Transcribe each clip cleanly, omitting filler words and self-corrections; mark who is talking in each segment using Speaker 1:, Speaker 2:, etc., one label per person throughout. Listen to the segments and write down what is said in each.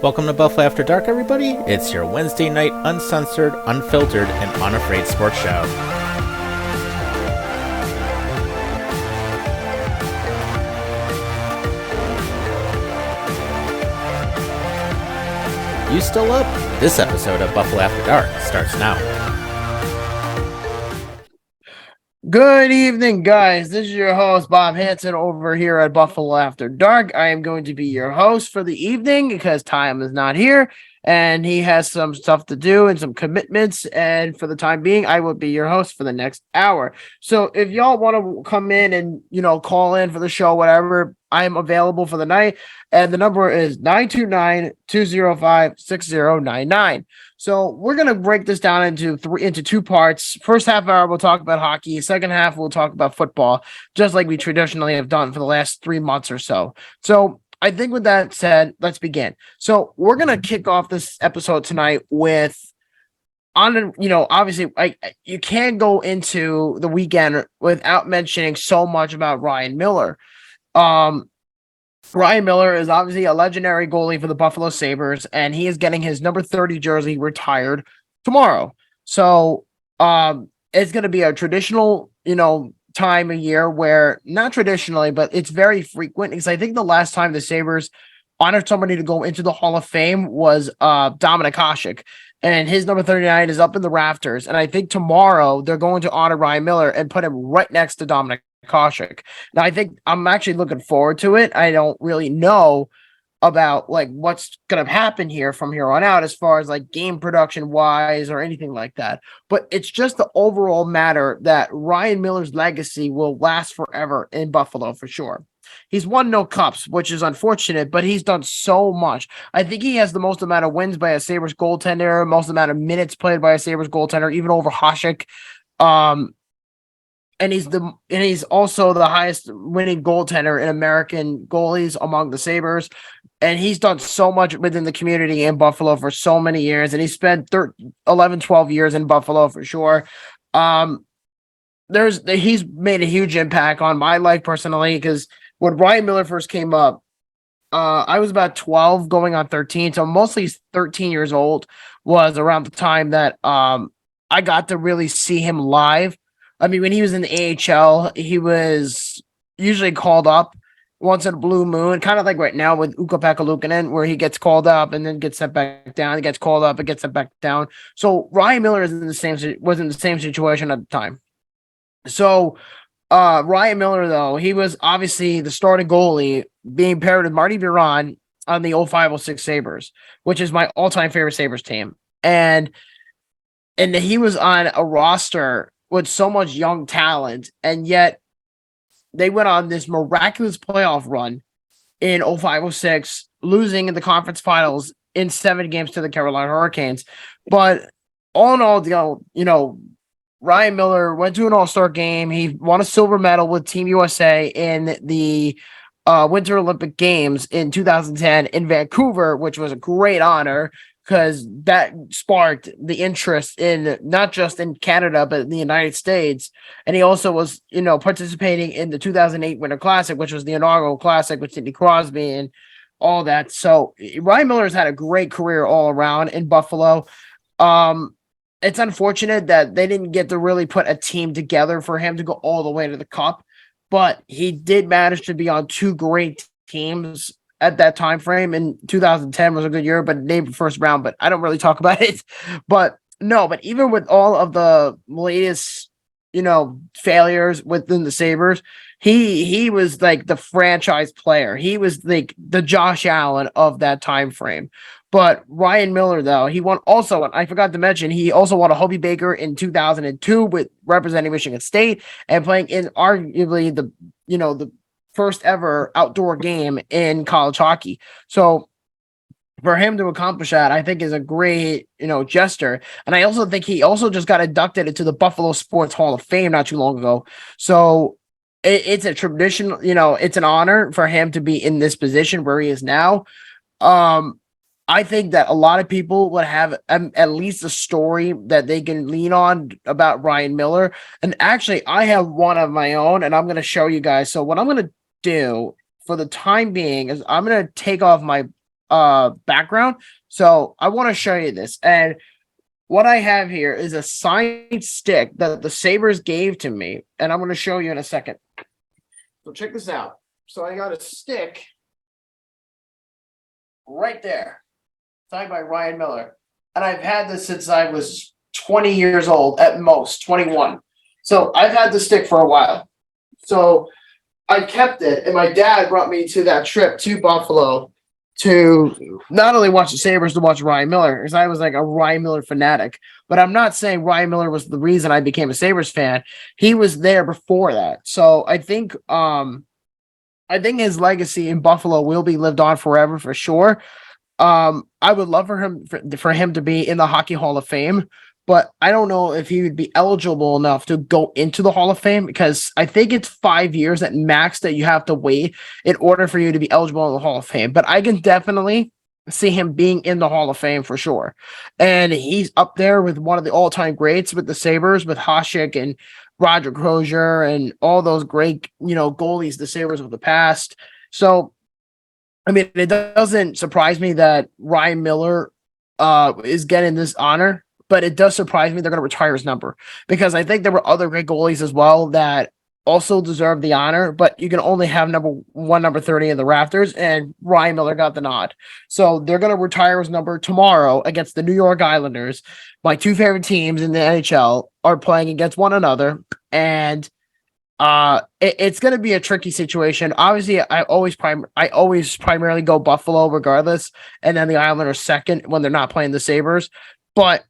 Speaker 1: Welcome to Buffalo After Dark, everybody. It's your Wednesday night uncensored, unfiltered, and unafraid sports show. You still up? This episode of Buffalo After Dark starts now.
Speaker 2: Good evening, guys. This is your host, Bob Hansen, over here at Buffalo After Dark. I am going to be your host for the evening because Time is not here and he has some stuff to do and some commitments. And for the time being, I will be your host for the next hour. So if y'all want to come in and, call in for the show, whatever, I'm available for the night. And the number is 929-205-6099. So we're going to break this down into two parts. First half hour, we'll talk about hockey. Second half, we'll talk about football, just like we traditionally have done for the last 3 months or so. So I think with that said, let's begin. So we're going to kick off this episode tonight with, obviously, you can't go into the weekend without mentioning so much about Ryan Miller. Ryan Miller is obviously a legendary goalie for the Buffalo Sabres, and he is getting his number 30 jersey retired tomorrow. So it's going to be a traditional, time of year where, not traditionally, but it's very frequent, because I think the last time the Sabres honored somebody to go into the Hall of Fame was Dominic Hasek, and his number 39 is up in the rafters. And I think tomorrow they're going to honor Ryan Miller and put him right next to Dominic Hasek. Now, I think I'm actually looking forward to it. I don't really know about what's going to happen here from here on out as far as game production wise or anything like that. But it's just the overall matter that Ryan Miller's legacy will last forever in Buffalo for sure. He's won no cups, which is unfortunate, but he's done so much. I think he has the most amount of wins by a Sabres goaltender, most amount of minutes played by a Sabres goaltender, even over Hasek. And he's also the highest winning goaltender in American goalies among the Sabres. And he's done so much within the community in Buffalo for so many years. And he spent 11, 12 years in Buffalo for sure. He's made a huge impact on my life personally, because when Ryan Miller first came up, I was about 12 going on 13. So mostly 13 years old was around the time that I got to really see him live. I mean, when he was in the AHL, he was usually called up once in a blue moon, kind of like right now with Ukko-Pekka Luukkonen, where he gets called up and then gets sent back down. He gets called up and gets sent back down. So Ryan Miller was in the same situation at the time. So Ryan Miller, though, he was obviously the starting goalie, being paired with Marty Biron on the 05-06 Sabres, which is my all-time favorite Sabres team. And he was on a roster with so much young talent, and yet they went on this miraculous playoff run in 05-06, losing in the conference finals in 7 games to the Carolina Hurricanes. But all in all, Ryan Miller went to an all-star game. He won a silver medal with Team USA in the Winter Olympic Games in 2010 in Vancouver, which was a great honor, because that sparked the interest in not just in Canada, but in the United States. And he also was, participating in the 2008 Winter Classic, which was the inaugural classic with Sidney Crosby and all that. So Ryan Miller has had a great career all around in Buffalo. It's unfortunate that they didn't get to really put a team together for him to go all the way to the Cup, but he did manage to be on 2 great teams at that time frame. In 2010 was a good year, but named first round, but I don't really talk about it. But even with all of the latest, failures within the Sabres, he was like the franchise player. He was like the Josh Allen of that time frame. But Ryan Miller, though, he won also, I forgot to mention, he also won a Hobey Baker in 2002 with representing Michigan State and playing in arguably the first ever outdoor game in college hockey. So for him to accomplish that, I think is a great, gesture. And I also think he also just got inducted into the Buffalo Sports Hall of Fame not too long ago. So it's a tradition, it's an honor for him to be in this position where he is now. I think that a lot of people would have at least a story that they can lean on about Ryan Miller. And actually, I have one of my own, and I'm going to show you guys. So what I'm going to do for the time being is I'm going to take off my background. So I want to show you this. And what I have here is a signed stick that the Sabres gave to me, and I'm going to show you in a second. So check this out. So I got a stick right there, signed by Ryan Miller. And I've had this since I was 20 years old, at most, 21. So I've had this stick for a while. So I kept it, and my dad brought me to that trip to Buffalo to not only watch the Sabres, to watch Ryan Miller, because I was like a Ryan Miller fanatic. But I'm not saying Ryan Miller was the reason I became a Sabres fan. He was there before that. So I think his legacy in Buffalo will be lived on forever for sure. I would love for him to be in the Hockey Hall of Fame, but I don't know if he would be eligible enough to go into the Hall of Fame, because I think it's 5 years at max that you have to wait in order for you to be eligible in the Hall of Fame. But I can definitely see him being in the Hall of Fame for sure. And he's up there with one of the all-time greats with the Sabres, with Odjick and Roger Crozier and all those great, goalies, the Sabres of the past. So, I mean, it doesn't surprise me that Ryan Miller is getting this honor, but it does surprise me they're going to retire his number, because I think there were other great goalies as well that also deserve the honor, but you can only have number 30 in the rafters, and Ryan Miller got the nod. So they're going to retire his number tomorrow against the New York Islanders. My two favorite teams in the NHL are playing against one another, and it's going to be a tricky situation. Obviously, I always primarily go Buffalo regardless, and then the Islanders second when they're not playing the Sabres. But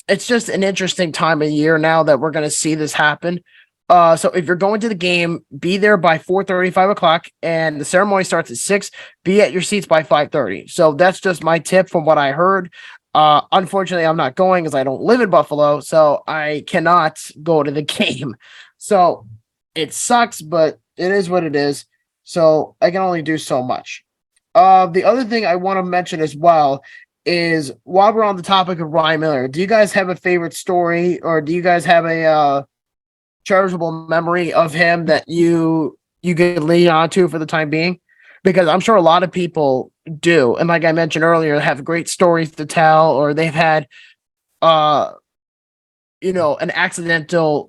Speaker 2: it's just an interesting time of year now that we're going to see this happen. So if you're going to the game, be there by 4:30, 5 o'clock, and the ceremony starts at 6. Be at your seats by 5:30. So that's just my tip from what I heard. Unfortunately, I'm not going because I don't live in Buffalo, so I cannot go to the game. So it sucks, but it is what it is. So I can only do so much. The other thing I want to mention as well is, while we're on the topic of Ryan Miller, do you guys have a favorite story, or do you guys have a charitable memory of him that you could lean on to for the time being? Because I'm sure a lot of people do, and like I mentioned earlier, have great stories to tell, or they've had an accidental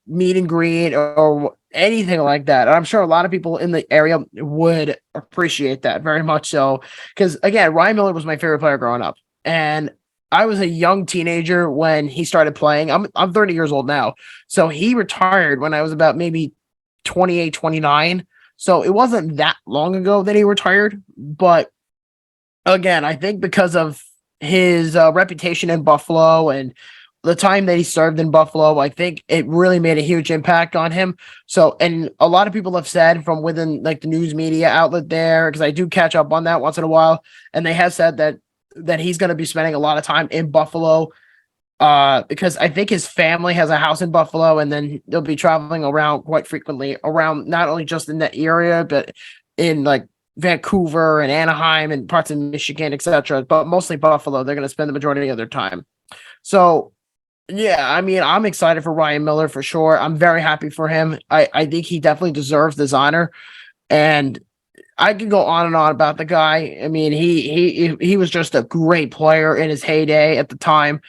Speaker 2: meet and greet or anything like that. And I'm sure a lot of people in the area would appreciate that very much so, because again, Ryan Miller was my favorite player growing up, and I was a young teenager when he started playing. I'm 30 years old now. So he retired when I was about maybe 28, 29. So it wasn't that long ago that he retired. But again, I think because of his reputation in Buffalo and the time that he served in Buffalo, I think it really made a huge impact on him. So, and a lot of people have said from within like the news media outlet there, because I do catch up on that once in a while, and they have said that he's going to be spending a lot of time in Buffalo, because I think his family has a house in Buffalo, and then they'll be traveling around quite frequently, around not only just in that area, but in like Vancouver and Anaheim and parts of Michigan, etc. But mostly Buffalo. They're going to spend the majority of their time. So, yeah, I mean, I'm excited for Ryan Miller for sure. I'm very happy for him. I think he definitely deserves this honor, and I could go on and on about the guy. I mean, he was just a great player in his heyday at the time,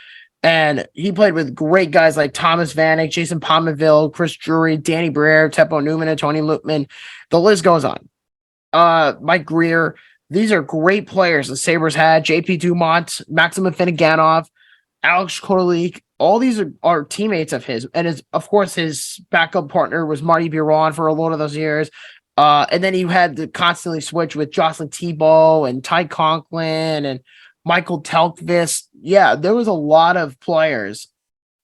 Speaker 2: and he played with great guys like Thomas Vanek, Jason Pominville, Chris Drury, Danny Briere, Teppo Newman, and Tony Lutman. The list goes on. Mike Greer. These are great players the Sabres had. JP Dumont, Maxim Afinogenov, Alex Koralik. All these are teammates of his, and of course his backup partner was Marty Biron for a lot of those years. And then you had to constantly switch with Jocelyn Thibault and Ty Conklin and Michael Telkvist. Yeah, there was a lot of players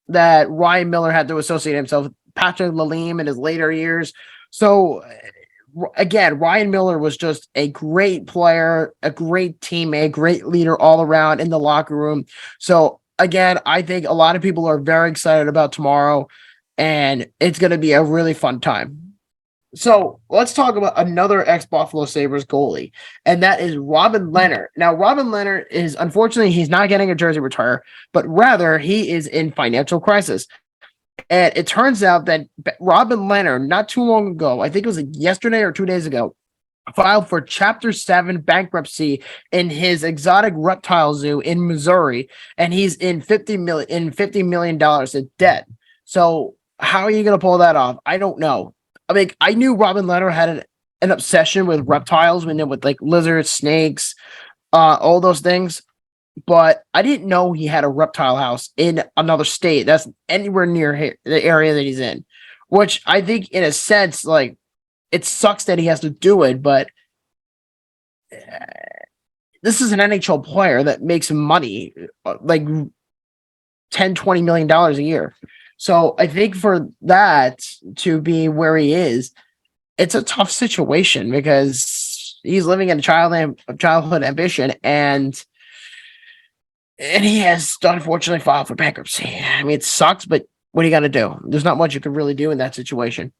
Speaker 2: that Ryan Miller had to associate himself with. Patrick Lalime in his later years. So again, Ryan Miller was just a great player, a great teammate, great leader all around in the locker room. So again, I think a lot of people are very excited about tomorrow, and it's going to be a really fun time. So let's talk about another ex-Buffalo Sabres goalie, and that is Robin Lehner. Now, Robin Lehner is, unfortunately, he's not getting a jersey retire, but rather he is in financial crisis. And it turns out that Robin Lehner, not too long ago, I think it was yesterday or 2 days ago, filed for Chapter 7 bankruptcy in his exotic reptile zoo in Missouri, and he's in $50 million in debt. So how are you going to pull that off? I don't know. I mean, I knew Robin Lehner had an obsession with reptiles, with like lizards, snakes, all those things. But I didn't know he had a reptile house in another state that's anywhere near the area that he's in, which I think, in a sense, like, it sucks that he has to do it, but this is an NHL player that makes money, like 10, $20 million a year. So I think for that to be where he is, it's a tough situation because he's living in a childhood ambition, and he has unfortunately filed for bankruptcy. I mean, it sucks, but what are you got to do? There's not much you can really do in that situation.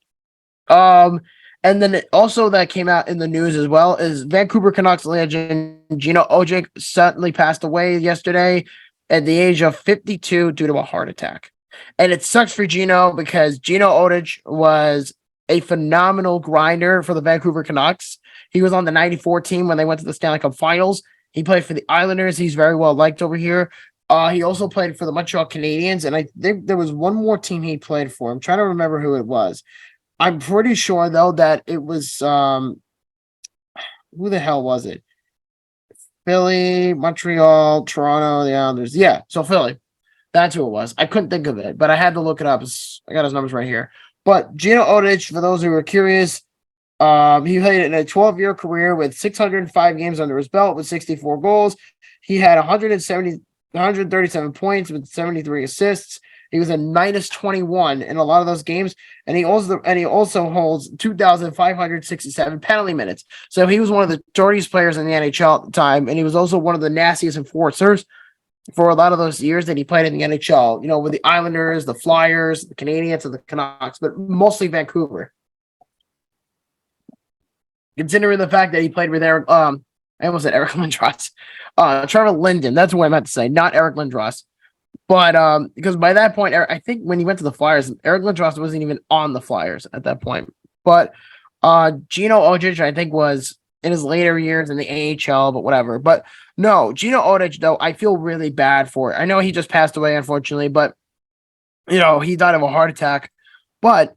Speaker 2: And then also that came out in the news as well is Vancouver Canucks legend Gino Odjick suddenly passed away yesterday at the age of 52 due to a heart attack. And it sucks for Gino because Gino Odjick was a phenomenal grinder for the Vancouver Canucks. He was on the 94 team when they went to the Stanley Cup Finals. He played for the Islanders. He's very well liked over here. He also played for the Montreal Canadiens, and I think there was one more team he played for. I'm trying to remember who it was. I'm pretty sure, though, that it was who the hell was it? Philly, Montreal, Toronto, the Islanders. Yeah, so Philly. That's who it was. I couldn't think of it, but I had to look it up. I got his numbers right here. But Gino Odjick, for those who were curious, he played in a 12-year career with 605 games under his belt with 64 goals. He had 137 points with 73 assists. He was a -21 in a lot of those games, and he also holds 2,567 penalty minutes. So he was one of the dirtiest players in the NHL at the time, and he was also one of the nastiest enforcers for a lot of those years that he played in the NHL. With the Islanders, the Flyers, the Canadiens, and the Canucks, but mostly Vancouver. Considering the fact that he played with Eric Lindros, Trevor Linden. That's what I meant to say, not Eric Lindros. But because by that point, I think when he went to the Flyers, Eric Lindros wasn't even on the Flyers at that point. But Gino Odjick, I think, was in his later years in the AHL, but whatever. But no, Gino Odjick, though, I feel really bad for it. I know he just passed away, unfortunately, but he died of a heart attack. But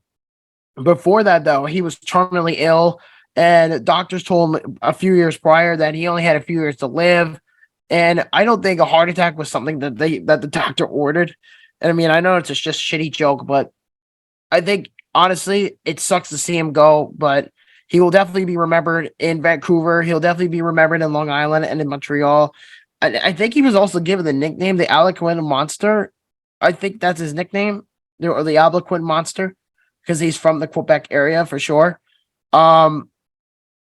Speaker 2: before that, though, he was terminally ill, and doctors told him a few years prior that he only had a few years to live. And I don't think a heart attack was something that the doctor ordered. And I mean, I know it's just shitty joke, but I think honestly, it sucks to see him go, but he will definitely be remembered in Vancouver. He'll definitely be remembered in Long Island and in Montreal. I think he was also given the nickname the Algonquin Monster. I think that's his nickname, or the Algonquin Monster, because he's from the Quebec area for sure.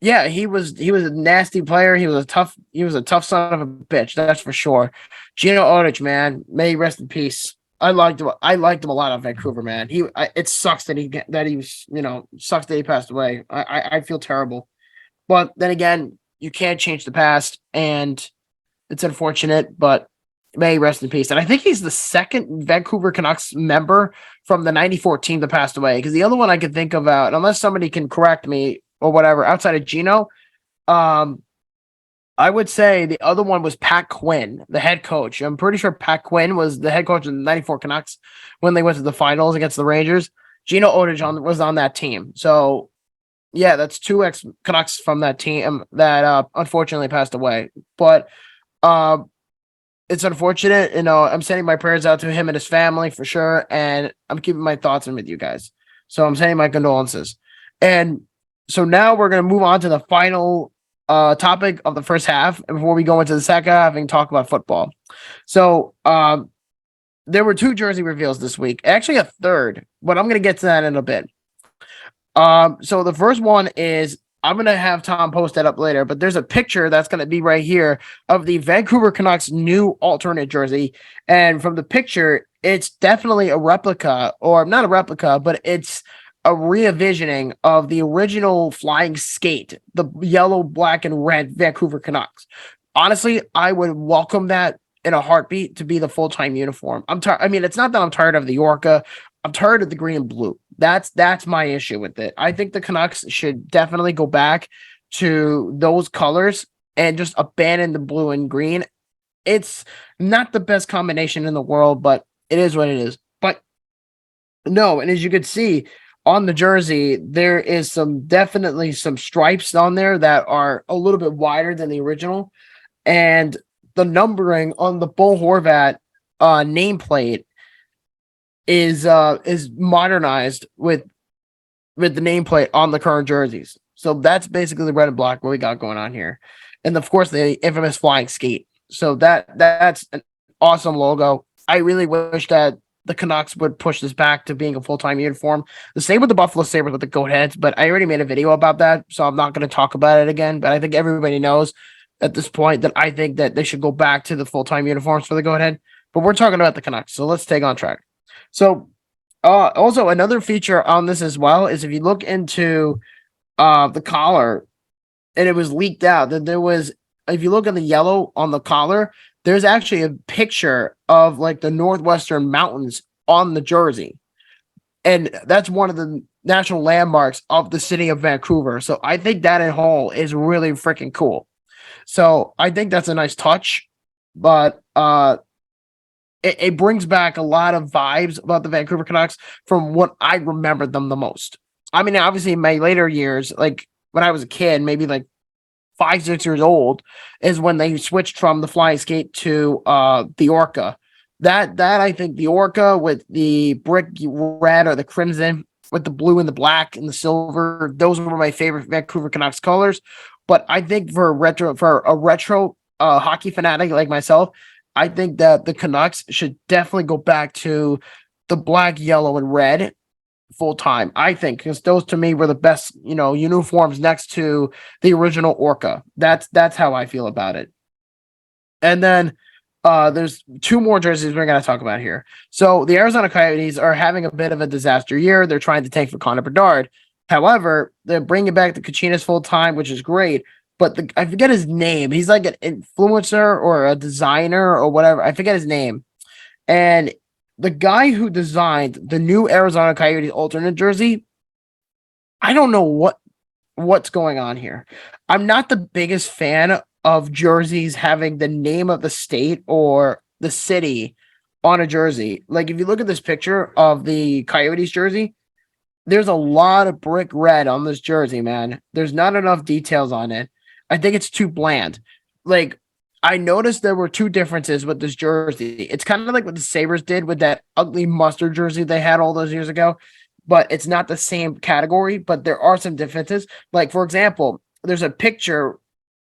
Speaker 2: Yeah, he was a nasty player. He was a tough son of a bitch, that's for sure. Gino Odjick, man, may he rest in peace. I liked him a lot on Vancouver, man. It sucks that he was, sucks that he passed away. I feel terrible. But then again, you can't change the past, and it's unfortunate, but may he rest in peace. And I think he's the second Vancouver Canucks member from the 94 team that passed away, because the other one I could think of, unless somebody can correct me or whatever, outside of Gino, I would say the other one was Pat Quinn, the head coach. I'm pretty sure Pat Quinn was the head coach of the 94 Canucks when they went to the finals against the Rangers. Gino Odjick was on that team. So, yeah, that's two ex-Canucks from that team that unfortunately passed away. But it's unfortunate. I'm sending my prayers out to him and his family for sure, and I'm keeping my thoughts in with you guys. So I'm sending my condolences. And so now we're going to move on to the final topic of the first half before we go into the second half and talk about football. So there were 2 jersey reveals this week, actually a third, but I'm going to get to that in a bit. So the first one is, I'm going to have Tom post that up later, but there's a picture that's going to be right here of the Vancouver Canucks new alternate jersey. And from the picture, it's definitely a replica, or not a replica, but it's a re-envisioning of the original flying skate, the yellow, black, and red Vancouver Canucks. Honestly, I would welcome that in a heartbeat to be the full-time uniform. I mean, it's not that I'm tired of the Orca. I'm tired of the green and blue. That's my issue with it. I think the Canucks should definitely go back to those colors and just abandon the blue and green. It's not the best combination in the world, but it is what it is. But no, and as you can see on the jersey, there is definitely some stripes on there that are a little bit wider than the original, and the numbering on the Bo Horvat nameplate is modernized with the nameplate on the current jerseys. So that's basically the red and black what we got going on here, and of course the infamous flying skate. So that's an awesome logo. I really wish that the Canucks would push this back to being a full-time uniform. The same with the Buffalo Sabres with the goat heads, but I already made a video about that, so I'm not going to talk about it again. But I think everybody knows at this point that I think that they should go back to the full-time uniforms for the goat head. But we're talking about the Canucks, so let's take on track. So also another feature on this as well is if you look into the collar, and it was leaked out that there was, if you look at the yellow on the collar, there's actually a picture of like the Northwestern Mountains on the jersey. And that's one of the national landmarks of the city of Vancouver. So I think that in whole is really freaking cool. So I think that's a nice touch, but it brings back a lot of vibes about the Vancouver Canucks from what I remember them the most. I mean, obviously in my later years, like when I was a kid, maybe like 5-6 years old, is when they switched from the flying skate to the Orca. That I think the Orca with the brick red or the crimson with the blue and the black and the silver, those were my favorite Vancouver Canucks colors. But I think for a retro hockey fanatic like myself, I think that the Canucks should definitely go back to the black, yellow, and red full time. I think because those to me were the best, uniforms next to the original Orca. That's how I feel about it. And then there's two more jerseys we're going to talk about here. So the Arizona Coyotes are having a bit of a disaster year. They're trying to tank for Connor Bedard. However, they're bringing back the Kachinas full time, which is great. But I forget his name. He's like an influencer or a designer or whatever. I forget his name. And the guy who designed the new Arizona Coyotes alternate jersey, I don't know what's going on here. I'm not the biggest fan of jerseys having the name of the state or the city on a jersey. Like if you look at this picture of the Coyotes jersey, there's a lot of brick red on this jersey, man. There's not enough details on it. I think it's too bland. Like I noticed there were two differences with this jersey. It's kind of like what the Sabres did with that ugly mustard jersey they had all those years ago, but it's not the same category, but there are some differences. Like, for example, there's a picture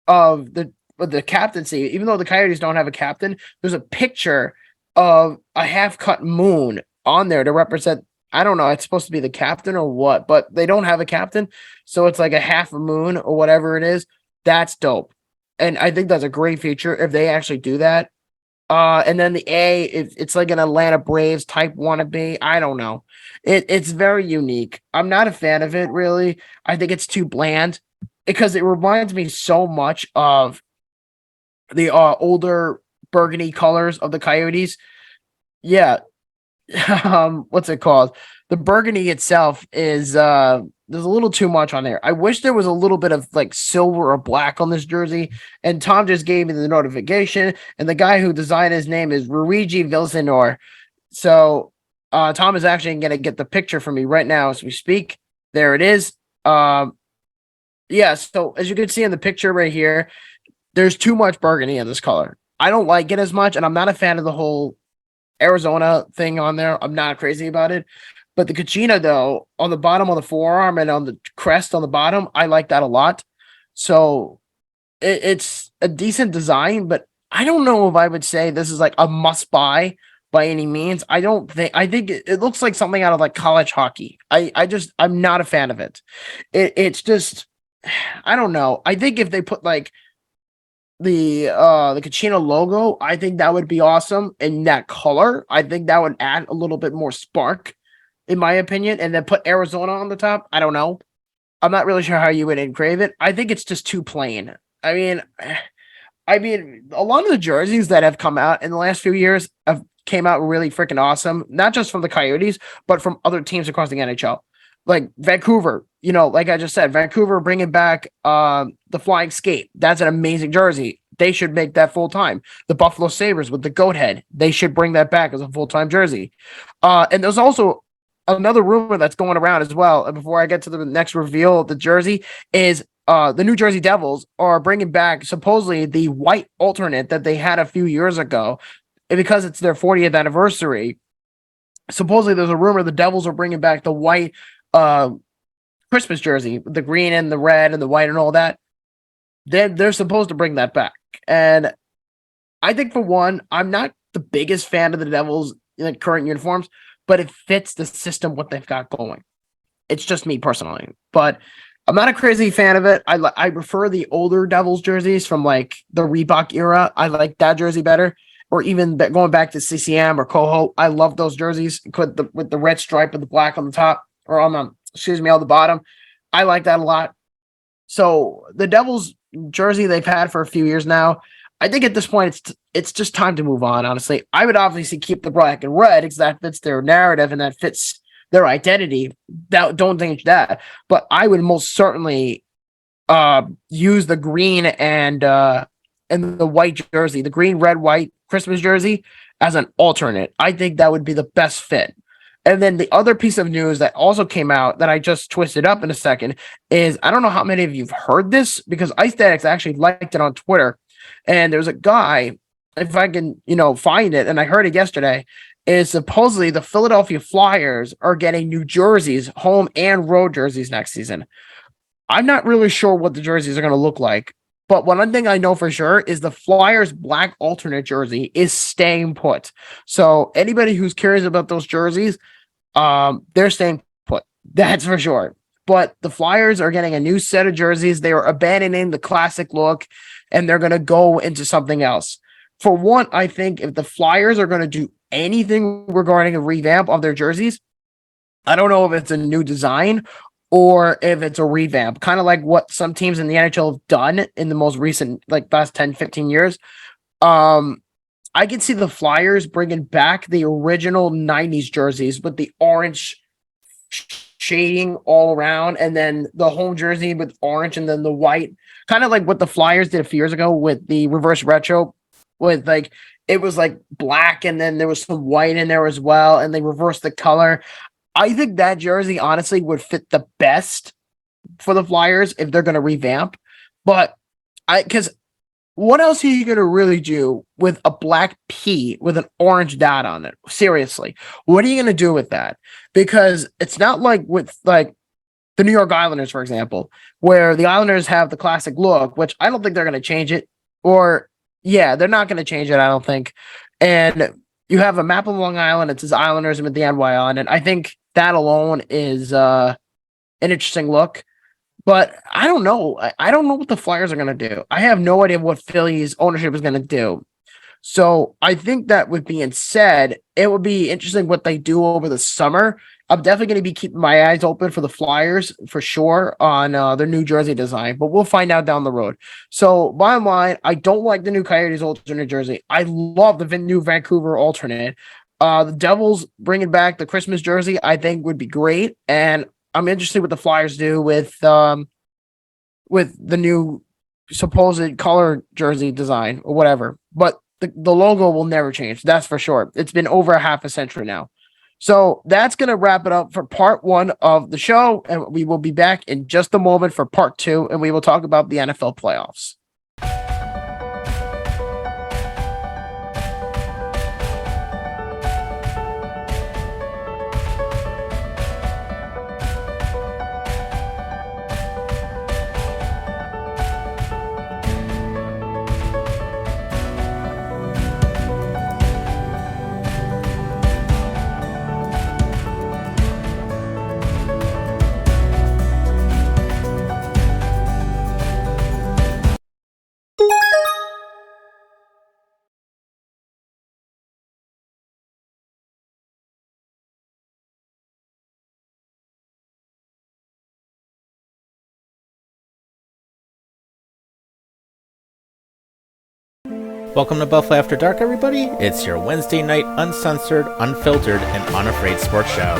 Speaker 2: of the captaincy. Even though the Coyotes don't have a captain, there's a picture of a half-cut moon on there to represent, I don't know, it's supposed to be the captain or what, but they don't have a captain, so it's like a half a moon or whatever it is. That's dope. And I think that's a great feature if they actually do that. And then the A, it's like an Atlanta Braves type wannabe. I don't know. It's very unique. I'm not a fan of it, really. I think it's too bland because it reminds me so much of the older burgundy colors of the Coyotes. Yeah. What's it called? The burgundy itself is there's a little too much on there. I wish there was a little bit of like silver or black on this jersey. And Tom just gave me the notification, and the guy who designed his name is Luigi Vilsenor. So Tom is actually going to get the picture for me right now as we speak. There it is. Yeah, so as you can see in the picture right here, there's too much burgundy in this color. I don't like it as much, and I'm not a fan of the whole Arizona thing on there. I'm not crazy about it. But the Kachina, though, on the bottom of the forearm and on the crest on the bottom, I like that a lot. So it's a decent design, but I don't know if I would say this is like a must buy by any means. I think it looks like something out of like college hockey. I'm not a fan of it. It's just, I don't know. I think if they put like the Kachina logo, I think that would be awesome in that color. I think that would add a little bit more spark, in my opinion, and then put Arizona on the top. I don't know. I'm not really sure how you would engrave it. I think it's just too plain. I mean, a lot of the jerseys that have come out in the last few years came out really freaking awesome, not just from the Coyotes, but from other teams across the NHL. like Vancouver, like I just said, Vancouver bringing back the Flying Skate. That's an amazing jersey. They should make that full time. The Buffalo Sabres with the goat head, they should bring that back as a full time jersey. And there's also another rumor that's going around as well. And before I get to the next reveal of the jersey, is the New Jersey Devils are bringing back supposedly the white alternate that they had a few years ago, and because it's their 40th anniversary. Supposedly, there's a rumor the Devils are bringing back the white Christmas jersey, the green and the red and the white and all that. They're supposed to bring that back. And I think, for one, I'm not the biggest fan of the Devils in current uniforms, but it fits the system, what they've got going. It's just me personally. But I'm not a crazy fan of it. I prefer the older Devils jerseys from like the Reebok era. I like that jersey better. Or even going back to CCM or Coho. I love those jerseys with the red stripe and the black on the top, or on the bottom. I like that a lot. So the Devils jersey they've had for a few years now, I think at this point it's just time to move on, honestly. I would obviously keep the black and red because that fits their narrative and that fits their identity. Don't change that. But I would most certainly use the green and the white jersey, the green, red, white Christmas jersey as an alternate. I think that would be the best fit. And then the other piece of news that also came out that I just twisted up in a second is, I don't know how many of you've heard this, because Ice Statics actually liked it on Twitter. And there's a guy, if I can, find it, and I heard it yesterday, is supposedly the Philadelphia Flyers are getting new jerseys, home and road jerseys next season. I'm not really sure what the jerseys are going to look like. But one thing I know for sure is the Flyers black alternate jersey is staying put. So anybody who's curious about those jerseys, they're staying put. That's for sure. But the Flyers are getting a new set of jerseys. They are abandoning the classic look, and they're going to go into something else. For one, I think if the Flyers are going to do anything regarding a revamp of their jerseys, I don't know if it's a new design or if it's a revamp, kind of like what some teams in the NHL have done in the most recent, like last 10, 15 years. I can see the Flyers bringing back the original 90s jerseys with the orange shading all around, and then the home jersey with orange and then the white, kind of like what the Flyers did a few years ago with the reverse retro, with like, it was like black and then there was some white in there as well, and they reversed the color. I think that jersey honestly would fit the best for the Flyers if they're going to revamp. But because what else are you going to really do with a black P with an orange dot on it? Seriously, what are you going to do with that? Because it's not like with like the New York Islanders, for example, where the Islanders have the classic look, which I don't think they're going to change it. Or yeah, they're not going to change it, I don't think. And you have a map of Long Island. It says Islanders with the NY on it. I think that alone is an interesting look. But I don't know. I don't know what the Flyers are going to do. I have no idea what Philly's ownership is going to do. So I think that with being said, it would be interesting what they do over the summer. I'm definitely going to be keeping my eyes open for the Flyers for sure on their New Jersey design, but we'll find out down the road. So bottom line, I don't like the new Coyotes alternate jersey. I love the new Vancouver alternate. The Devils bringing back the Christmas jersey, I think would be great. And I'm interested what the Flyers do with the new supposed color jersey design or whatever. But the logo will never change. That's for sure. It's been over a half a century now. So that's going to wrap it up for part one of the show. And we will be back in just a moment for part two. And we will talk about the NFL playoffs.
Speaker 1: Welcome to Buffalo After Dark, everybody. It's your Wednesday night uncensored, unfiltered, and unafraid sports show.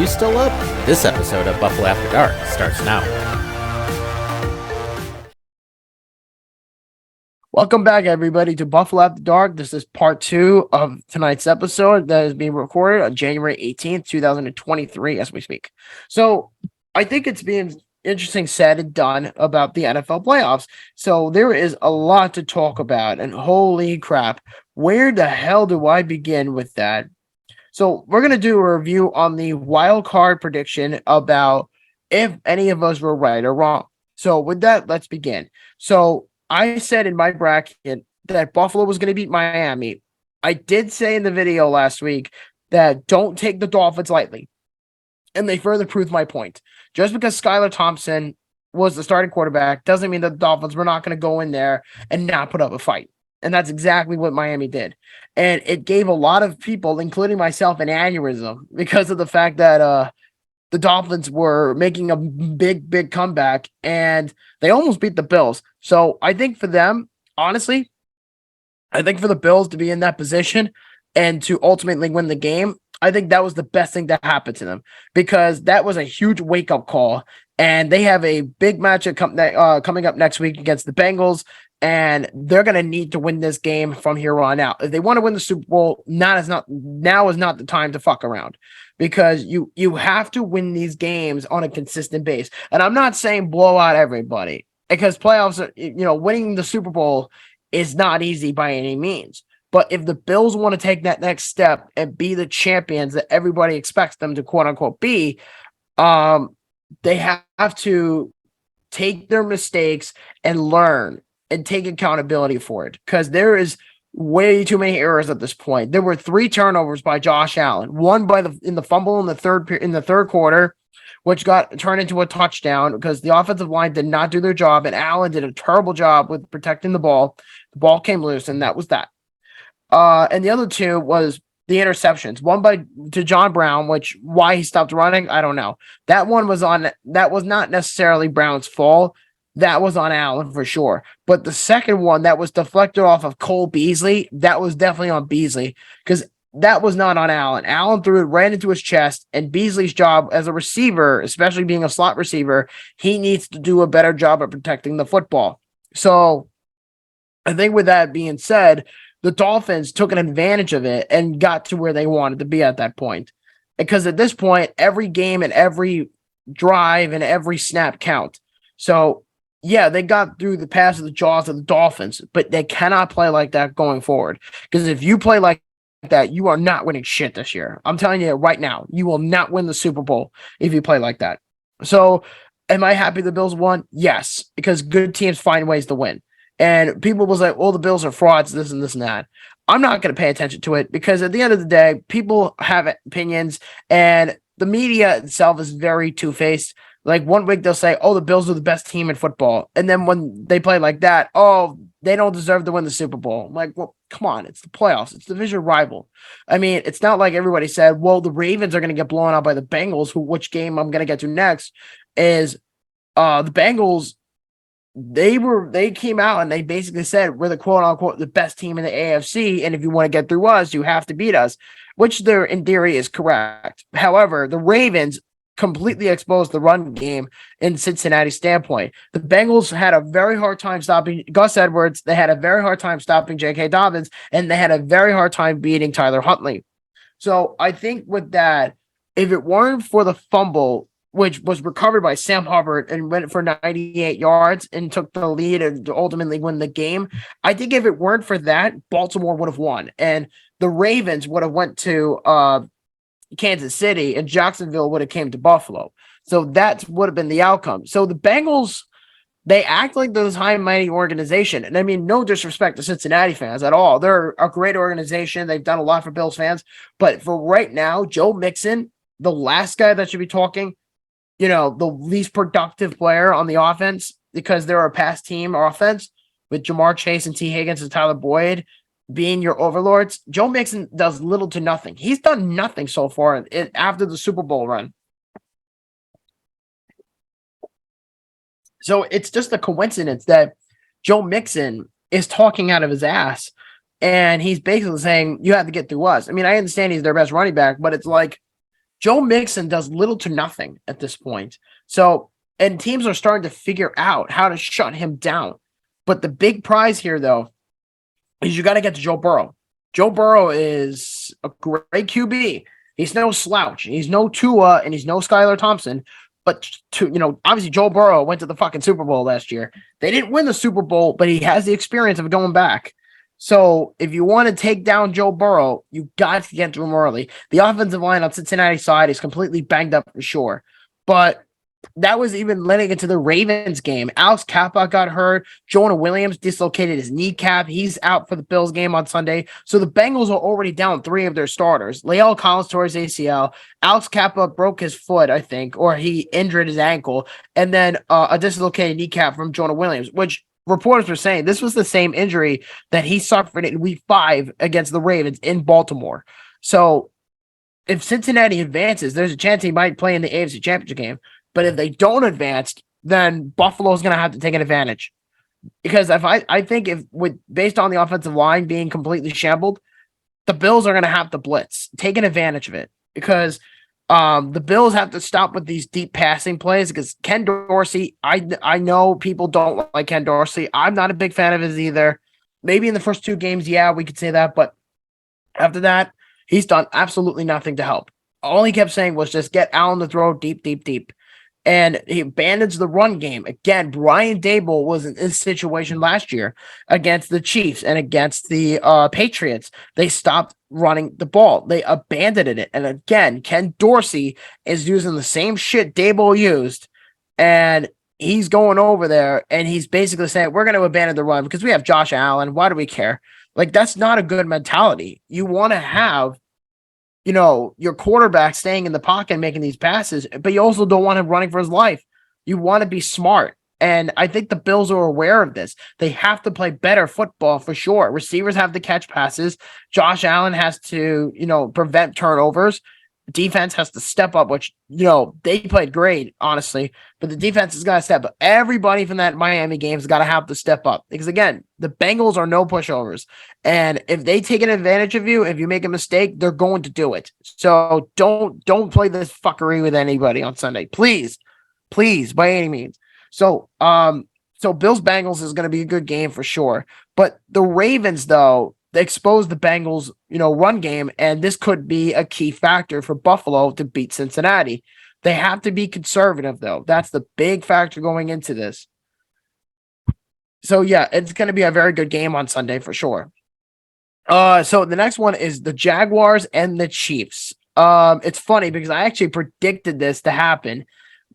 Speaker 1: You still up? This episode of Buffalo After Dark starts now.
Speaker 2: Welcome back, everybody, to Buffalo After Dark. This is part 2 of tonight's episode that is being recorded on January 18th, 2023, as we speak. So I think it's being interesting said and done about the NFL playoffs. So there is a lot to talk about, and holy crap, where the hell do I begin with that? So we're going to do a review on the wild card prediction about if any of us were right or wrong. So with that, let's begin. So I said in my bracket that Buffalo was going to beat Miami. I did say in the video last week that don't take the Dolphins lightly. And they further proved my point. Just because Skylar Thompson was the starting quarterback doesn't mean that the Dolphins were not going to go in there and not put up a fight. And that's exactly what Miami did. And it gave a lot of people, including myself, an aneurysm because of the fact that the Dolphins were making a big comeback and they almost beat the Bills. So I think for them, honestly, I think for the Bills to be in that position and to ultimately win the game, I think that was the best thing that happened to them because that was a huge wake-up call. And they have a big matchup coming up next week against the Bengals, and they're going to need to win this game from here on out. If they want to win the Super Bowl, now is not the time to fuck around because you have to win these games on a consistent base. And I'm not saying blow out everybody because playoffs are, winning the Super Bowl is not easy by any means. But if the Bills want to take that next step and be the champions that everybody expects them to quote unquote be, they have to take their mistakes and learn and take accountability for it because there is way too many errors at this point. There were 3 turnovers by Josh Allen, one in the fumble in the third quarter, which got turned into a touchdown because the offensive line did not do their job, and Allen did a terrible job with protecting the ball. The ball came loose, and that was that. And the other 2 was the interceptions. One to John Brown, which why he stopped running, I don't know. That was not necessarily Brown's fault. That was on Allen for sure. But the second one that was deflected off of Cole Beasley, that was definitely on Beasley because that was not on Allen. Allen threw it right into his chest, and Beasley's job as a receiver, especially being a slot receiver, he needs to do a better job of protecting the football. So I think with that being said, the Dolphins took an advantage of it and got to where they wanted to be at that point. Because at this point, every game and every drive and every snap count. So, yeah, they got through the pass of the jaws of the Dolphins, but they cannot play like that going forward. Because if you play like that, you are not winning shit this year. I'm telling you right now, you will not win the Super Bowl if you play like that. So, am I happy the Bills won? Yes, because good teams find ways to win. And people was like, well, the Bills are frauds, this and this and that. I'm not going to pay attention to it because at the end of the day, people have opinions and the media itself is very two-faced. Like one week they'll say, oh, the Bills are the best team in football. And then when they play like that, oh, they don't deserve to win the Super Bowl. I'm like, well, come on. It's the playoffs. It's the division rival. I mean, it's not like everybody said, well, the Ravens are going to get blown out by the Bengals, which game I'm going to get to next is the Bengals. They came out and they basically said we're the quote unquote the best team in the AFC, and if you want to get through us, you have to beat us, which there in theory is correct. However, the Ravens completely exposed the run game in Cincinnati's standpoint. The Bengals had a very hard time stopping Gus Edwards, they had a very hard time stopping J.K. Dobbins, and they had a very hard time beating Tyler Huntley. So I think with that, if it weren't for the fumble, which was recovered by Sam Hubbard and went for 98 yards and took the lead and ultimately win the game. I think if it weren't for that, Baltimore would have won. And the Ravens would have went to Kansas City and Jacksonville would have came to Buffalo. So that would have been the outcome. So the Bengals, they act like those high and mighty organization. And I mean, no disrespect to Cincinnati fans at all. They're a great organization. They've done a lot for Bills fans. But for right now, Joe Mixon, the last guy that should be talking, the least productive player on the offense because they're a pass team offense with Jamar Chase and T. Higgins and Tyler Boyd being your overlords. Joe Mixon does little to nothing. He's done nothing so far after the Super Bowl run. So it's just a coincidence that Joe Mixon is talking out of his ass and he's basically saying, you have to get through us. I mean, I understand he's their best running back, but it's like, Joe Mixon does little to nothing at this point. So, and teams are starting to figure out how to shut him down. But the big prize here, though, is you got to get to Joe Burrow. Joe Burrow is a great QB. He's no slouch. He's no Tua and he's no Skylar Thompson. But obviously Joe Burrow went to the fucking Super Bowl last year. They didn't win the Super Bowl, but he has the experience of going back. So if you want to take down Joe Burrow, you got to get to him early. The offensive line on Cincinnati side is completely banged up for sure. But that was even leading into the Ravens game. Alex Kappa got hurt. Jonah Williams dislocated his kneecap. He's out for the Bills game on Sunday. So the Bengals are already down 3 of their starters. Lael Collins tore his ACL. Alex Kappa broke his foot, I think, or he injured his ankle. And then a dislocated kneecap from Jonah Williams, which reporters were saying this was the same injury that he suffered in week 5 against the Ravens in Baltimore. So if Cincinnati advances, there's a chance he might play in the AFC Championship game. But if they don't advance, then Buffalo's going to have to take an advantage. Because I think based on the offensive line being completely shambled, the Bills are going to have to blitz, taking advantage of it. Because the Bills have to stop with these deep passing plays. Because Ken Dorsey, I know people don't like Ken Dorsey. I'm not a big fan of his either. Maybe in the first 2 games, yeah, we could say that. But after that, he's done absolutely nothing to help. All he kept saying was just get Allen to throw deep, deep, deep. And he abandons the run game. Again, Brian Daboll was in this situation last year against the Chiefs and against the Patriots. They stopped running the ball. They abandoned it. And again, Ken Dorsey is using the same shit Daboll used. And he's going over there and he's basically saying, we're going to abandon the run because we have Josh Allen. Why do we care? Like, that's not a good mentality. You want to have your quarterback staying in the pocket and making these passes, but you also don't want him running for his life. You want to be smart. And I think the Bills are aware of this. They have to play better football for sure. Receivers have to catch passes. Josh Allen has to, prevent turnovers. Defense has to step up, which, they played great, honestly, but the defense has got to step up. Everybody from that Miami game has got to have to step up because, again, the Bengals are no pushovers. And if they take an advantage of you, if you make a mistake, they're going to do it. So don't play this fuckery with anybody on Sunday. Please, by any means. So Bills Bengals is going to be a good game for sure. But the Ravens, though, they exposed the Bengals, run game, and this could be a key factor for Buffalo to beat Cincinnati. They have to be conservative, though. That's the big factor going into this. So, yeah, it's going to be a very good game on Sunday for sure. So the next one is the Jaguars and the Chiefs. It's funny because I actually predicted this to happen,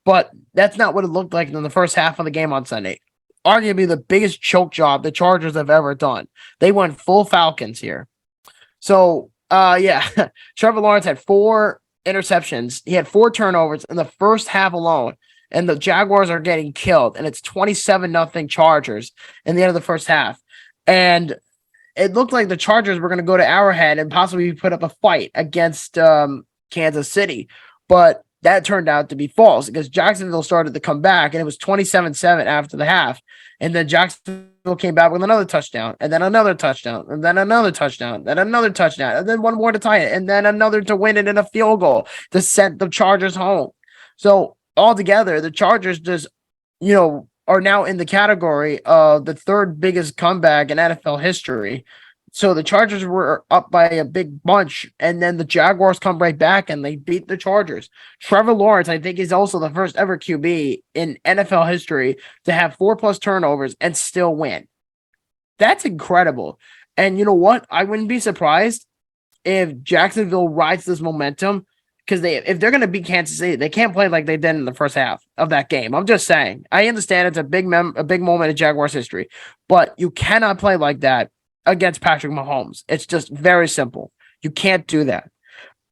Speaker 2: but that's not what it looked like in the first half of the game on Sunday. Arguably the biggest choke job the Chargers have ever done. They went full Falcons here. So, Trevor Lawrence had 4 interceptions. He had 4 turnovers in the first half alone, and the Jaguars are getting killed, and it's 27-0 Chargers in the end of the first half. And it looked like the Chargers were going to go to Arrowhead and possibly put up a fight against Kansas City, but that turned out to be false because Jacksonville started to come back and it was 27-7 after the half. And then Jacksonville came back with another touchdown and then another touchdown and then another touchdown, then another touchdown, and then one more to tie it and then another to win it in a field goal to send the Chargers home. So altogether, the Chargers just, are now in the category of the 3rd biggest comeback in NFL history. So the Chargers were up by a big bunch, and then the Jaguars come right back and they beat the Chargers. Trevor Lawrence, I think, is also the first ever QB in NFL history to have 4+ turnovers and still win. That's incredible. And you know what? I wouldn't be surprised if Jacksonville rides this momentum because if they're going to beat Kansas City, they can't play like they did in the first half of that game. I'm just saying. I understand it's a big moment in Jaguars history, but you cannot play like that against Patrick Mahomes. It's just very simple. You can't do that.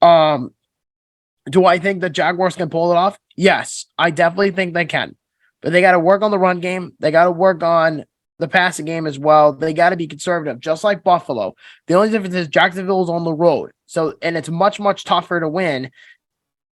Speaker 2: Do I think the Jaguars can pull it off? Yes, I definitely think they can. But they got to work on the run game. They got to work on the passing game as well. They got to be conservative, just like Buffalo. The only difference is Jacksonville is on the road. And it's much, much tougher to win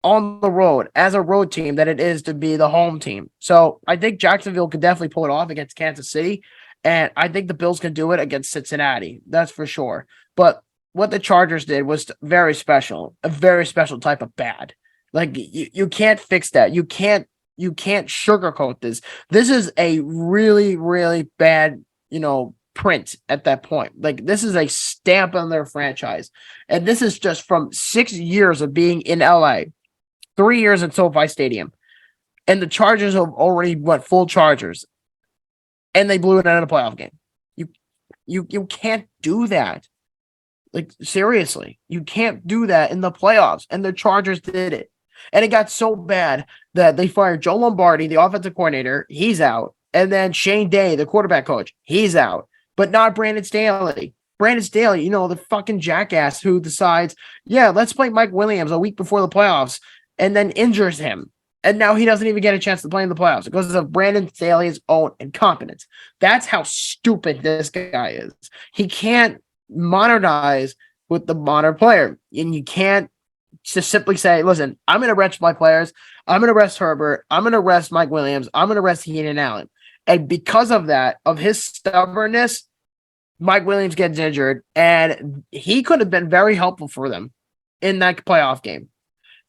Speaker 2: on the road as a road team than it is to be the home team. So I think Jacksonville could definitely pull it off against Kansas City. And I think the Bills can do it against Cincinnati. That's for sure. But what the Chargers did was very special, a very special type of bad. Like you can't fix that. You can't sugarcoat this. This is a really, really bad, print at that point. Like this is a stamp on their franchise. And this is just from 6 years of being in LA, 3 years at SoFi Stadium. And the Chargers have already went full Chargers. And they blew it out of the playoff game. You can't do that. Like seriously, you can't do that in the playoffs. And the Chargers did it. And it got so bad that they fired Joe Lombardi, the offensive coordinator. He's out. And then Shane Day, the quarterback coach, he's out. But not Brandon Staley. Brandon Staley, the fucking jackass who decides, yeah, let's play Mike Williams a week before the playoffs and then injures him. And now he doesn't even get a chance to play in the playoffs because of Brandon Staley's own incompetence. That's how stupid this guy is. He can't modernize with the modern player. And you can't just simply say, listen, I'm going to rest my players. I'm going to rest Herbert. I'm going to rest Mike Williams. I'm going to rest Keenan Allen. And because of that, of his stubbornness, Mike Williams gets injured. And he could have been very helpful for them in that playoff game.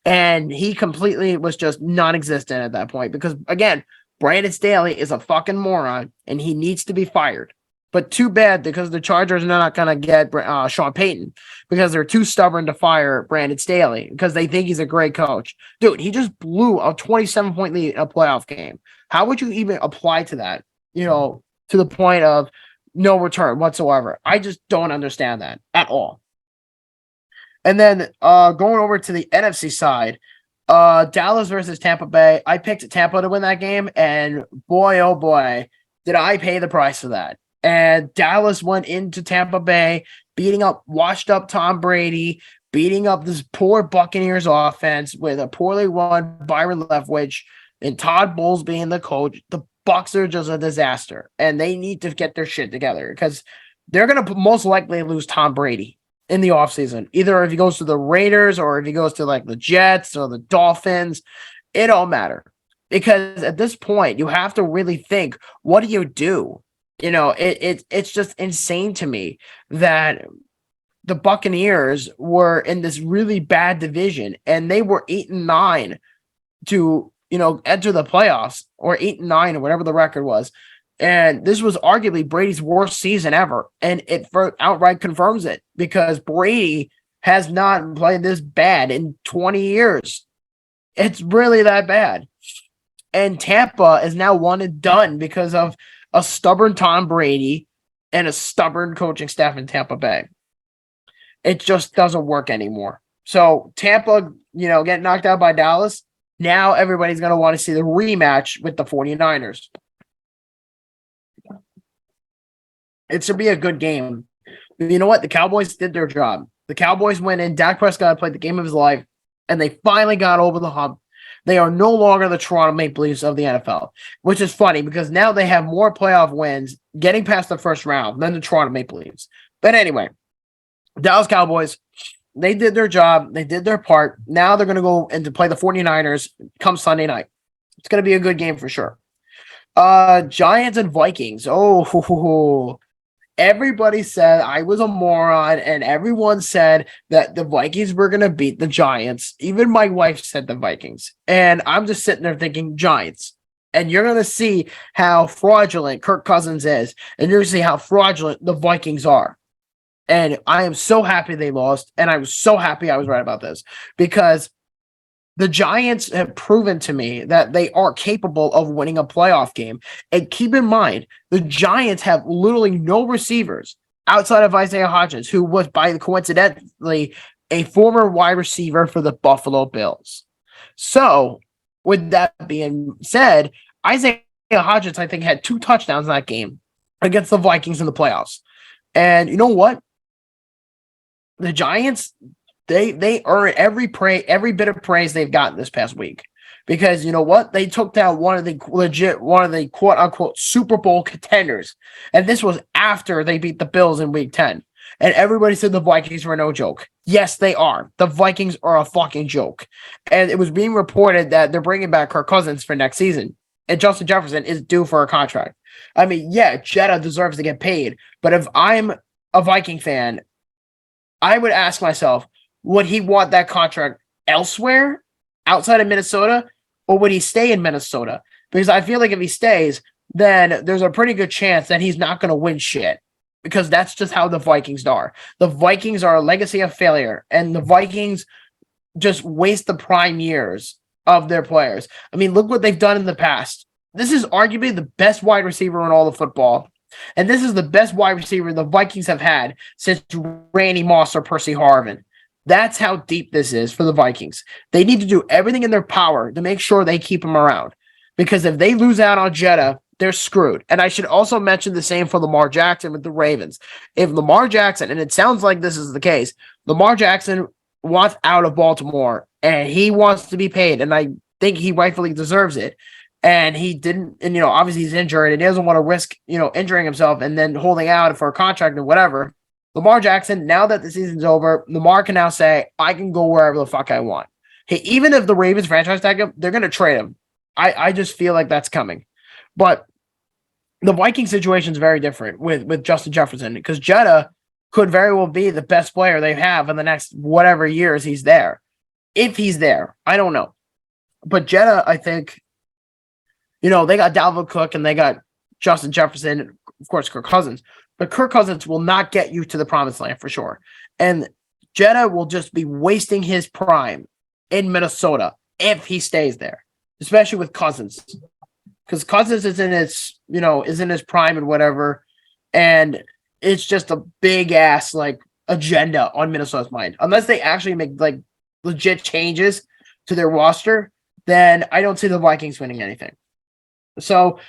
Speaker 2: And he completely was just non-existent at that point because, again, Brandon Staley is a fucking moron and he needs to be fired. But too bad because the Chargers are not going to get Sean Payton because they're too stubborn to fire Brandon Staley because they think he's a great coach. Dude, he just blew a 27-point lead in a playoff game. How would you even apply to that, to the point of no return whatsoever? I just don't understand that at all. And then going over to the NFC side, Dallas versus Tampa Bay. I picked Tampa to win that game, and boy, oh boy, did I pay the price for that. And Dallas went into Tampa Bay, washed up Tom Brady, beating up this poor Buccaneers offense with a poorly run Byron Leftwich and Todd Bowles being the coach. The Bucs are just a disaster, and they need to get their shit together because they're going to most likely lose Tom Brady in the offseason. Either if he goes to the Raiders or if he goes to like the Jets or the Dolphins, it don't matter. Because at this point, you have to really think, what do you do? It's just insane to me that the Buccaneers were in this really bad division and they were 8-9 to, enter the playoffs, or 8-9 or whatever the record was. And this was arguably Brady's worst season ever. And it outright confirms it because Brady has not played this bad in 20 years. It's really that bad. And Tampa is now one and done because of a stubborn Tom Brady and a stubborn coaching staff in Tampa Bay. It just doesn't work anymore. So Tampa, getting knocked out by Dallas. Now everybody's going to want to see the rematch with the 49ers. It should be a good game. You know what? The Cowboys did their job. The Cowboys went in. Dak Prescott played the game of his life, and they finally got over the hump. They are no longer the Toronto Maple Leafs of the NFL, which is funny because now they have more playoff wins getting past the first round than the Toronto Maple Leafs. But anyway, Dallas Cowboys, they did their job. They did their part. Now they're going to go and to play the 49ers come Sunday night. It's going to be a good game for sure. Giants and Vikings. Oh, everybody said I was a moron, and everyone said that the Vikings were going to beat the Giants. Even my wife said the Vikings. And I'm just sitting there thinking Giants. And you're going to see how fraudulent Kirk Cousins is. And you're going to see how fraudulent the Vikings are. And I am so happy they lost. And I was so happy I was right about this. Because the Giants have proven to me that they are capable of winning a playoff game. And keep in mind, the Giants have literally no receivers outside of Isaiah Hodgins, who was, coincidentally, a former wide receiver for the Buffalo Bills. So, with that being said, Isaiah Hodgins, I think, had 2 touchdowns in that game against the Vikings in the playoffs. And you know what? The Giants, they earn every bit of praise they've gotten this past week, because you know what? They took down one of the quote unquote Super Bowl contenders, and this was after they beat the Bills in Week 10. And everybody said the Vikings were no joke. Yes, they are. The Vikings are a fucking joke. And it was being reported that they're bringing back Kirk Cousins for next season, and Justin Jefferson is due for a contract. I mean, yeah, Jetta deserves to get paid, but if I'm a Viking fan, I would ask myself, would he want that contract elsewhere, outside of Minnesota, or would he stay in Minnesota? Because I feel like if he stays, then there's a pretty good chance that he's not going to win shit, because that's just how the Vikings are. The Vikings are a legacy of failure, and the Vikings just waste the prime years of their players. I mean, look what they've done in the past. This is arguably the best wide receiver in all of football. And this is the best wide receiver the Vikings have had since Randy Moss or Percy Harvin. That's how deep this is for the Vikings. They need to do everything in their power to make sure they keep him around. Because if they lose out on Jetta, they're screwed. And I should also mention the same for Lamar Jackson with the Ravens. If Lamar Jackson, and it sounds like this is the case, Lamar Jackson wants out of Baltimore and he wants to be paid. And I think he rightfully deserves it. And he didn't, and obviously he's injured and he doesn't want to risk, injuring himself and then holding out for a contract or whatever. Lamar Jackson, now that the season's over, Lamar can now say, I can go wherever the fuck I want. Hey, even if the Ravens franchise tag him, they're going to trade him. I just feel like that's coming. But the Viking situation is very different with Justin Jefferson, because Jetta could very well be the best player they have in the next whatever years he's there. If he's there, I don't know. But Jetta, I think, they got Dalvin Cook and they got Justin Jefferson, of course, Kirk Cousins. But Kirk Cousins will not get you to the promised land for sure. And Jetta will just be wasting his prime in Minnesota if he stays there, especially with Cousins. Because Cousins is in his prime and whatever. And it's just a big ass agenda on Minnesota's mind. Unless they actually make legit changes to their roster, then I don't see the Vikings winning anything. So,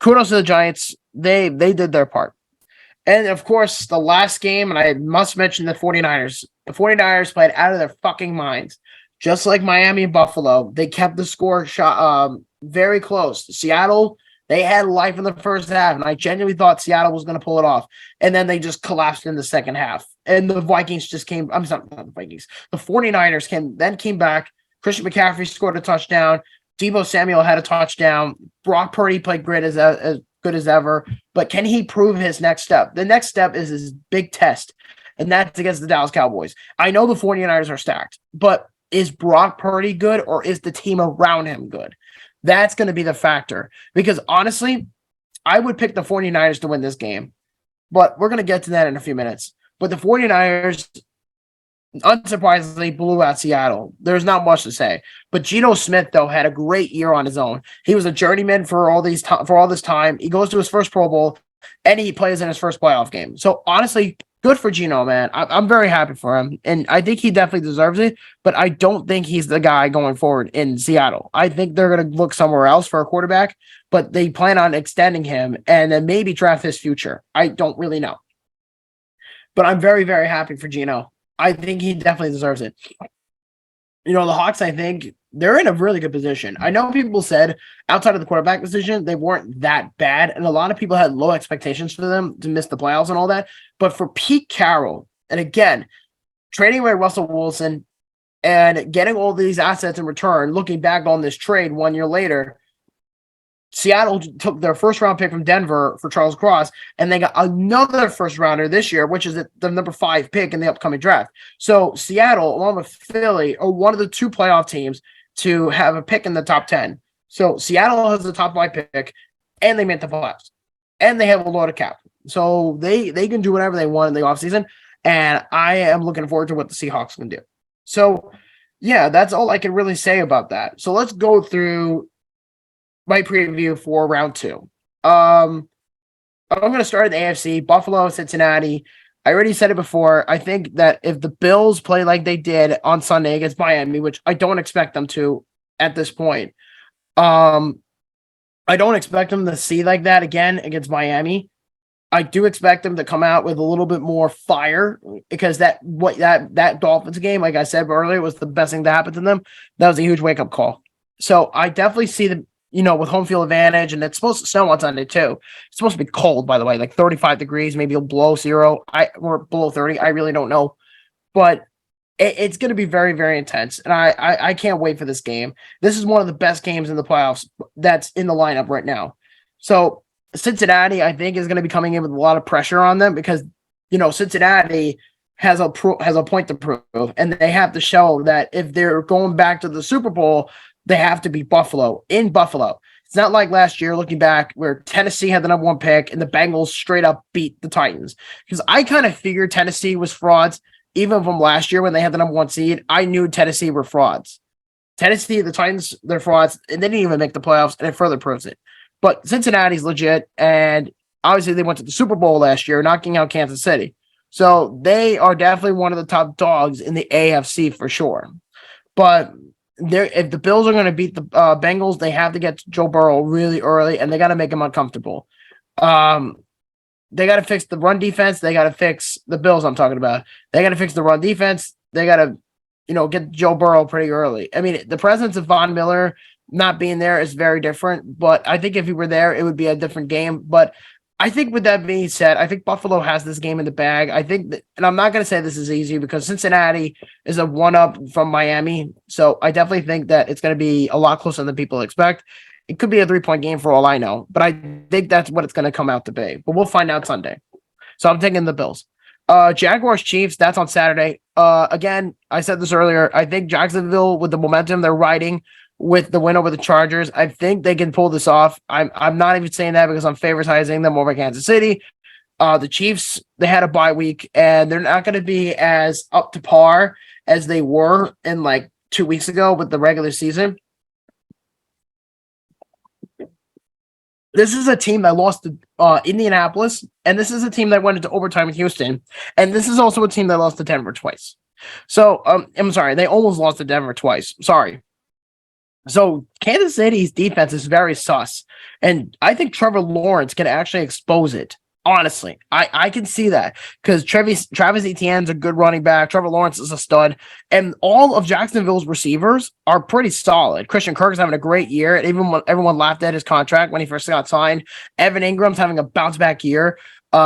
Speaker 2: kudos to the Giants. They did their part. And of course, the last game, and I must mention the 49ers. The 49ers played out of their fucking minds. Just like Miami and Buffalo, they kept the score very close. Seattle, they had life in the first half, and I genuinely thought Seattle was going to pull it off. And then they just collapsed in the second half. And the Vikings just came. I'm sorry, not the Vikings. The 49ers came back. Christian McCaffrey scored a touchdown. Deebo Samuel had a touchdown. Brock Purdy played great as good as ever. But can he prove his next step? The next step is his big test, and that's against the Dallas Cowboys. I know the 49ers are stacked, but is Brock Purdy good, or is the team around him good? That's going to be the factor. Because honestly, I would pick the 49ers to win this game. But we're going to get to that in a few minutes. But the 49ers, unsurprisingly, blew out Seattle. There's not much to say. But Gino Smith, though, had a great year on his own. He was a journeyman for all this time. He goes to his first Pro Bowl, and he plays in his first playoff game. So honestly, good for Gino, man. I'm very happy for him, and I think he definitely deserves it, but I don't think he's the guy going forward in Seattle. I think they're going to look somewhere else for a quarterback, but they plan on extending him and then maybe draft his future. I don't really know. But I'm very, very happy for Gino. I think he definitely deserves it. The Hawks, I think, they're in a really good position. I know people said outside of the quarterback position, they weren't that bad. And a lot of people had low expectations for them to miss the playoffs and all that. But for Pete Carroll, and again, trading away Russell Wilson and getting all these assets in return, looking back on this trade 1 year later, Seattle took their first round pick from Denver for Charles Cross, and they got another first rounder this year, which is the number 5 pick in the upcoming draft. So Seattle, along with Philly, are one of the 2 playoff teams to have a pick in the top 10. So Seattle has the top 5 pick, and they made the playoffs, and they have a loaded cap. So they can do whatever they want in the offseason, and I am looking forward to what the Seahawks can do. So, yeah, that's all I can really say about that. So let's go through my preview for round 2. I'm going to start at the AFC, Buffalo, Cincinnati. I already said it before. I think that if the Bills play like they did on Sunday against Miami, which I don't expect them to at this point, I don't expect them to see like that again against Miami. I do expect them to come out with a little bit more fire, because that Dolphins game, like I said earlier, was the best thing to happen to them. That was a huge wake-up call. So I definitely see them, with home field advantage, and it's supposed to snow on Sunday too. It's supposed to be cold, by the way, like 35 degrees, maybe below 0. Or below 30. I really don't know. But it's going to be very, very intense. And I can't wait for this game. This is one of the best games in the playoffs that's in the lineup right now. So Cincinnati, I think, is going to be coming in with a lot of pressure on them, because, Cincinnati has a point to prove, and they have to show that if they're going back to the Super Bowl, they have to beat Buffalo in Buffalo. It's not like last year, looking back, where Tennessee had the number 1 pick and the Bengals straight up beat the Titans. Because I kind of figured Tennessee was frauds, even from last year when they had the number 1 seed. I knew Tennessee were frauds. Tennessee, the Titans, they're frauds, and they didn't even make the playoffs, and it further proves it. But Cincinnati's legit, and obviously they went to the Super Bowl last year, knocking out Kansas City. So they are definitely one of the top dogs in the AFC for sure. But if the Bills are going to beat the Bengals, they have to get Joe Burrow really early, and they got to make him uncomfortable. They got to fix the run defense. They got to fix the Bills I'm talking about. They got to fix the run defense. They got to, get Joe Burrow pretty early. I mean, the presence of Von Miller not being there is very different, but I think if he were there, it would be a different game. But I think with that being said, I think Buffalo has this game in the bag. I think that, and I'm not going to say this is easy because Cincinnati is a 1-up from Miami. So I definitely think that it's going to be a lot closer than people expect. It could be a 3-point game for all I know, but I think that's what it's going to come out to be. But we'll find out Sunday. So I'm taking the Bills. Jaguars Chiefs, that's on Saturday. Again, I said this earlier. I think Jacksonville, with the momentum they're riding, with the win over the Chargers, I think they can pull this off. I'm not even saying that because I'm favoritizing them over Kansas City. The Chiefs, they had a bye week, and they're not going to be as up to par as they were in like 2 weeks ago with the regular season. This is a team that lost to Indianapolis, and this is a team that went into overtime in Houston, and this is also a team that lost to Denver twice. So, I'm sorry, they almost lost to Denver twice. Sorry. So Kansas City's defense is very sus, and I think Trevor Lawrence can actually expose it. Honestly, I can see that because Travis Etienne's a good running back. Trevor Lawrence is a stud, and all of Jacksonville's receivers are pretty solid. Christian Kirk is having a great year, and even when everyone laughed at his contract when he first got signed, Evan Ingram's having a bounce back year.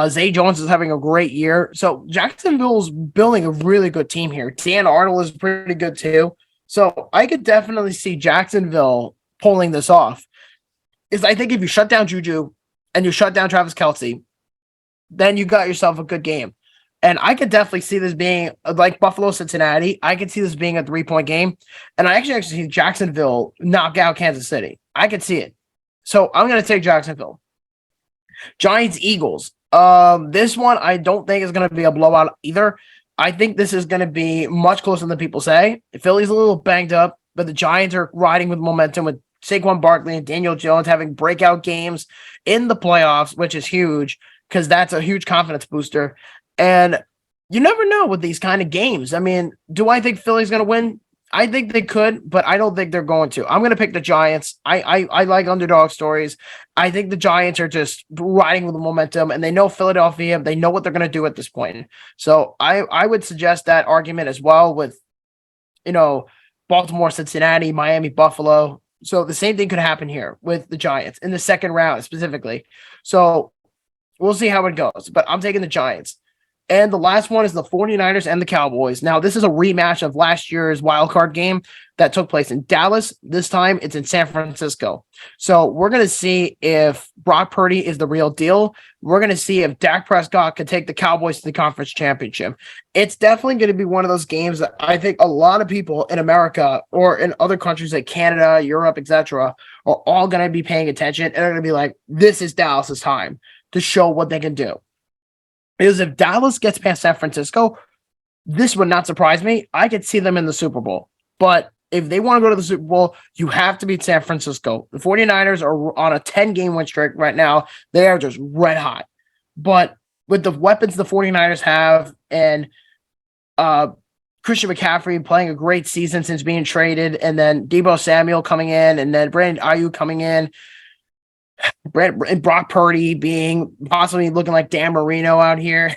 Speaker 2: Zay Jones is having a great year. So Jacksonville's building a really good team here. Dan Arnold is pretty good too. So I could definitely see Jacksonville pulling this off. Is I think if you shut down Juju and you shut down Travis Kelce, then you got yourself a good game. And I could definitely see this being like Buffalo, Cincinnati. I could see this being a 3-point game. And I actually see Jacksonville knock out Kansas City. I could see it. So I'm going to take Jacksonville. Giants, Eagles. This one I don't think is going to be a blowout either. I think this is going to be much closer than people say. Philly's a little banged up, but the Giants are riding with momentum with Saquon Barkley and Daniel Jones having breakout games in the playoffs, which is huge because that's a huge confidence booster. And you never know with these kind of games. I mean, do I think Philly's going to win? I think they could, but I don't think they're going to. I'm going to pick the Giants. I like underdog stories. I think the Giants are just riding with the momentum, and they know Philadelphia. They know what they're going to do at this point. So I would suggest that argument as well with, Baltimore, Cincinnati, Miami, Buffalo. So the same thing could happen here with the Giants in the second round specifically. So we'll see how it goes, but I'm taking the Giants. And the last one is the 49ers and the Cowboys. Now, this is a rematch of last year's wild card game that took place in Dallas. This time, it's in San Francisco. So we're going to see if Brock Purdy is the real deal. We're going to see if Dak Prescott can take the Cowboys to the conference championship. It's definitely going to be one of those games that I think a lot of people in America or in other countries like Canada, Europe, etc., are all going to be paying attention and are going to be like, this is Dallas's time to show what they can do. Because if Dallas gets past San Francisco, this would not surprise me. I could see them in the Super Bowl. But if they want to go to the Super Bowl, you have to beat San Francisco. The 49ers are on a 10-game win streak right now. They are just red hot. But with the weapons the 49ers have and Christian McCaffrey playing a great season since being traded, and then Deebo Samuel coming in, and then Brandon Ayuk coming in, and Brock Purdy being possibly looking like Dan Marino out here.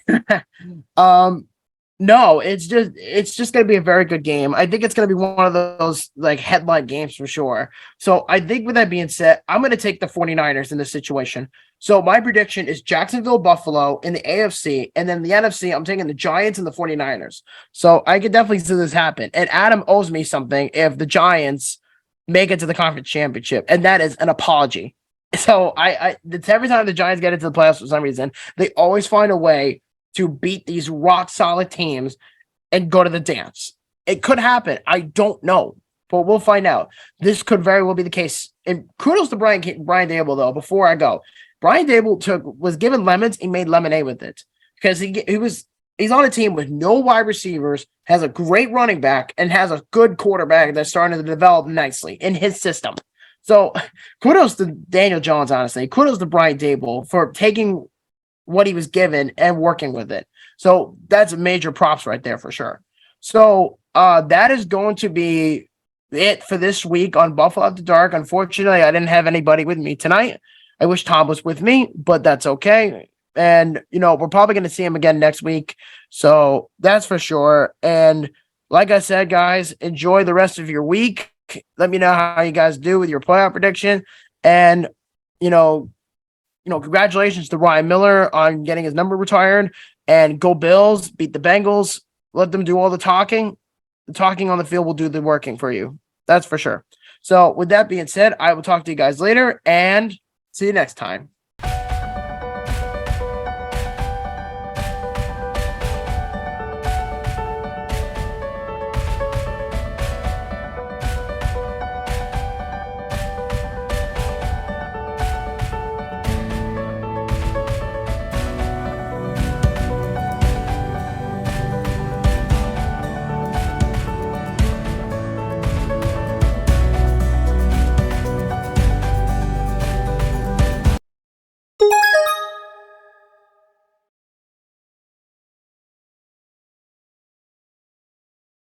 Speaker 2: No, it's just going to be a very good game. I think it's going to be one of those like headline games for sure. So I think with that being said, I'm going to take the 49ers in this situation. So my prediction is Jacksonville, Buffalo in the AFC, and then the NFC, I'm taking the Giants and the 49ers. So I could definitely see this happen. And Adam owes me something if the Giants make it to the conference championship, and that is an apology. So it's every time the Giants get into the playoffs for some reason, they always find a way to beat these rock solid teams and go to the dance. It could happen. I don't know, but we'll find out. This could very well be the case. And kudos to Brian Dable, though. Before I go, Brian Dable was given lemons. He made lemonade with it because he's on a team with no wide receivers, has a great running back, and has a good quarterback that's starting to develop nicely in his system. So kudos to Daniel Jones, honestly. Kudos to Brian Dable for taking what he was given and working with it. So that's major props right there for sure. So that is going to be it for this week on Buffalo After Dark. Unfortunately, I didn't have anybody with me tonight. I wish Tom was with me, but that's okay. And, we're probably going to see him again next week. So that's for sure. And like I said, guys, enjoy the rest of your week. Let me know how you guys do with your playoff prediction. And, congratulations to Ryan Miller on getting his number retired. And go Bills, beat the Bengals. Let them do all the talking. The talking on the field will do the working for you. That's for sure. So with that being said, I will talk to you guys later and see you next time.